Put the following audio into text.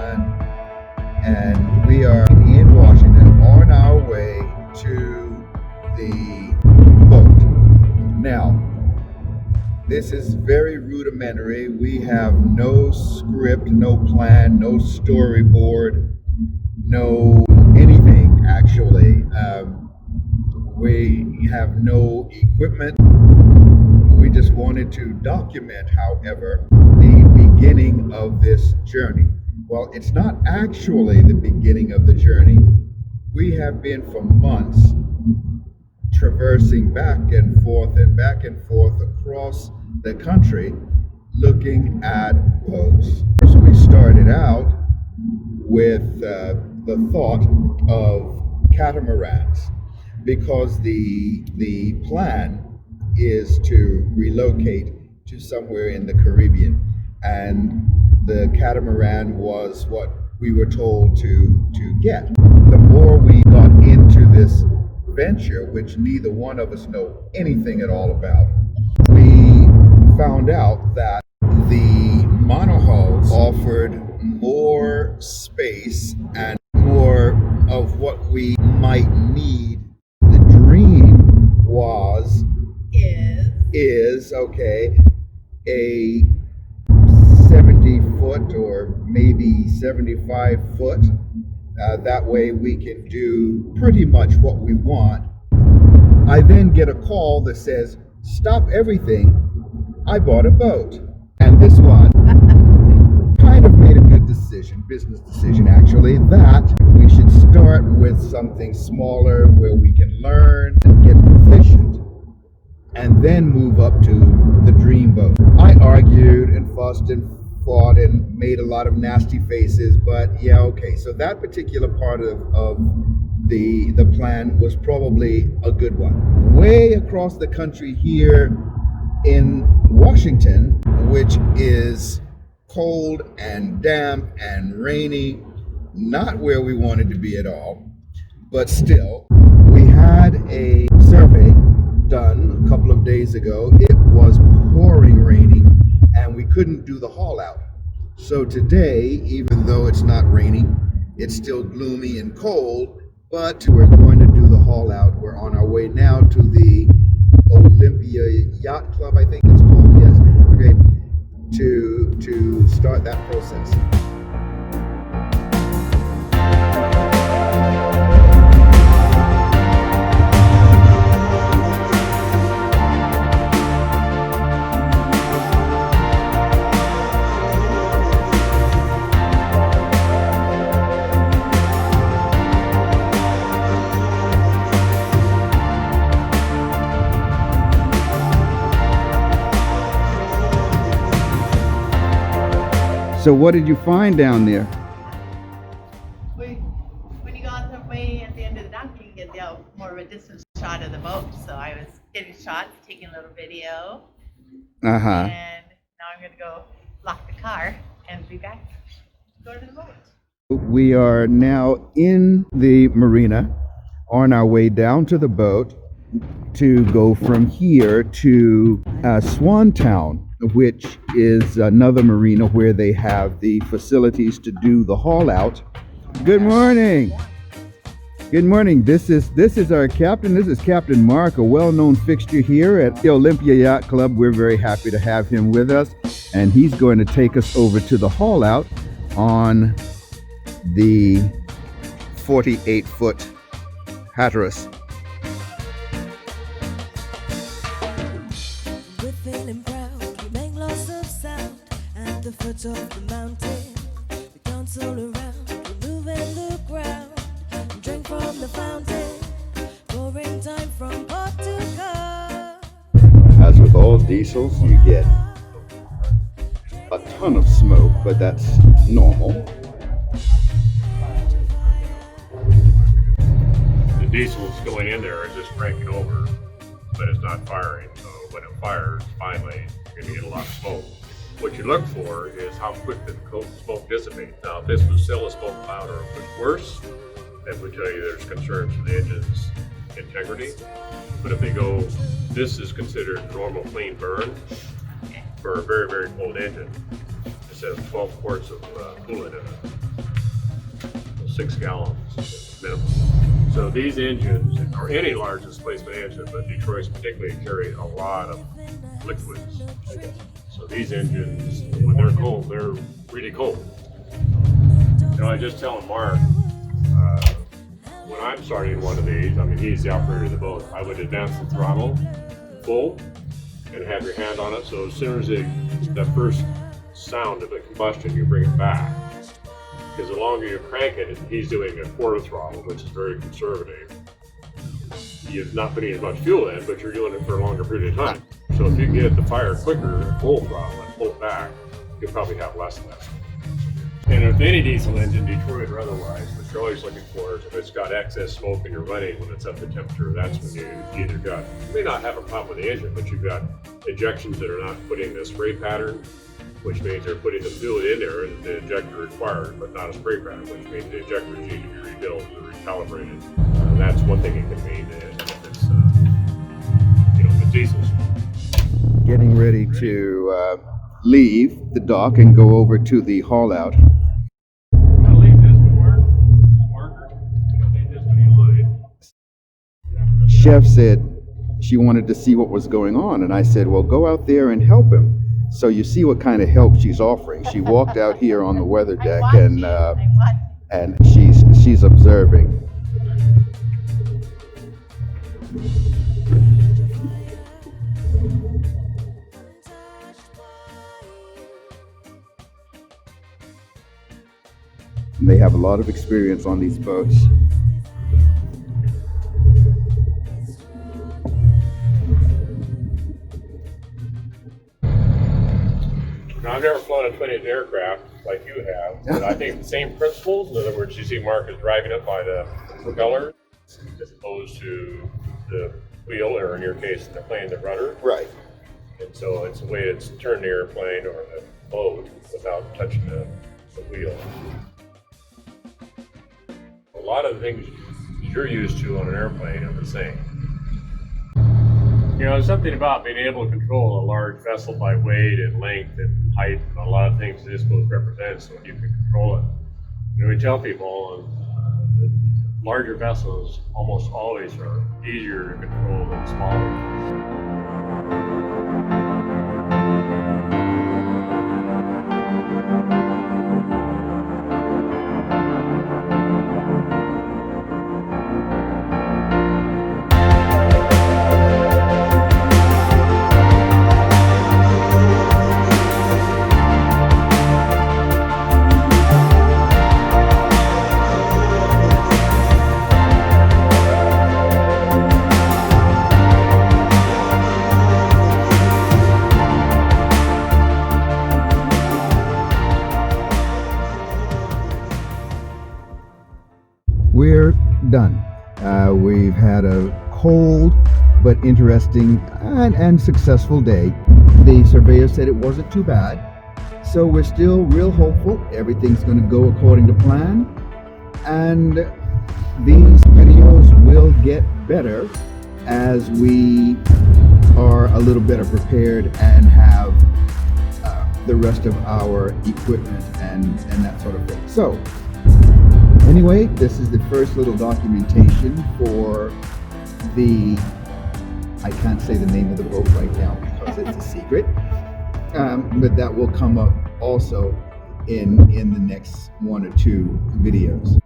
everyone. And we are in Washington on our way to the boat. Now, this is very rudimentary. We have no script, no plan, no storyboard, no anything actually. We have no equipment. We just wanted to document, however, the beginning of this journey. Well, it's not actually the beginning of the journey. We have been for months traversing back and forth across the country looking at boats. First, we started out with the thought of catamarans because the plan is to relocate to somewhere in the Caribbean, and the catamaran was what we were told to get. The more we got into this venture, which neither one of us know anything at all about, we found out that the monohulls offered more space and more of what we might need. The dream is okay, a 70-foot or maybe 75-foot. That way we can do pretty much what we want. I then get a call that says, stop everything, I bought a boat. And this one kind of made a good decision, business decision actually, that we should start with something smaller where we can learn and get proficient, and then move up to the dream boat. I argued and fussed and fought and made a lot of nasty faces, but yeah, okay. So that particular part of the plan was probably a good one. Way across the country here in Washington, which is cold and damp and rainy, not where we wanted to be at all, but still, we had a survey done a couple of days ago. It was pouring raining and we couldn't do the haul out. So today, even though it's not raining, it's still gloomy and cold, but we're going to do the haul out. We're on our way now to the Olympia Yacht Club, I think it's called, yes, okay, to start that process. So what did you find down there? When you go out the way at the end of the dock, you can get the more of a distance shot of the boat. So I was getting shots, taking a little video. And now I'm going to go lock the car and be back to go to the boat. We are now in the marina on our way down to the boat to go from here to Swantown, which is another marina where they have the facilities to do the haul out. Good morning. Good morning. This is our captain. This is Captain Mark, a well-known fixture here at the Olympia Yacht Club. We're very happy to have him with us, and he's going to take us over to the haul out on the 48-foot Hatteras. We're feeling proud, we make lots of sound at the foot of the mountain. We dance all around, we move in the ground, and drink from the fountain, pouring time from pot to cup. As with all diesels, you get a ton of smoke, but that's normal. The diesel's going in there is just cranking over, but it's not firing. So when it fires, finally, you're going to get a lot of smoke. What you look for is how quick the smoke dissipates. Now, if this was still a smoke cloud or a bit worse, that would tell you there's concerns for the engine's integrity. But if they go, this is considered normal clean burn for a very, very cold engine. It says 12 quarts of coolant in it. 6 gallons minimum. So these engines, or any large displacement engine, but Detroit's particularly carry a lot of liquids. So these engines, when they're cold, they're really cold. You know, I just telling Mark, when I'm starting one of these, I mean, he's the operator of the boat, I would advance the throttle full and have your hand on it. So as soon as that first sound of the combustion, you bring it back. Because the longer you crank it, he's doing a quarter throttle, which is very conservative. You're not putting as much fuel in, but you're doing it for a longer period of time. So if you can get the fire quicker at full throttle and pull it back, you'll probably have less of that. And if any diesel engine, Detroit or otherwise, what you're always looking for is if it's got excess smoke and you're running when it's up to temperature, that's when you either got, you may not have a problem with the engine, but you've got ejections that are not putting the spray pattern, which means they're putting the fluid in there and the injector required, but not a spray pattern, which means the injector needs to be rebuilt or recalibrated. And that's one thing it can mean if it's, with diesels. Getting ready to leave the dock and go over to the haul out. I'm gonna leave this one, Marker. I'm gonna leave this one, Eli. Chef said she wanted to see what was going on, and I said, well, go out there and help him. So you see what kind of help she's offering. She walked out here on the weather deck and she's observing. They have a lot of experience on these boats. Now, I've never flown a twin-engine aircraft like you have, but I think the same principles. In other words, you see Mark is driving it by the propeller as opposed to the wheel, or in your case, the plane, the rudder. Right. And so it's a way to turn the airplane or the boat without touching the wheel. A lot of the things you're used to on an airplane are the same. You know, there's something about being able to control a large vessel by weight and length and height and a lot of things this boat represents when you can control it. And we tell people that larger vessels almost always are easier to control than smaller. We're done. We've had a cold but interesting and successful day. The surveyor said it wasn't too bad, so we're still real hopeful everything's going to go according to plan, and these videos will get better as we are a little better prepared and have the rest of our equipment and that sort of thing. So anyway, this is the first little documentation for I can't say the name of the boat right now because it's a secret, but that will come up also in the next 1 or 2 videos.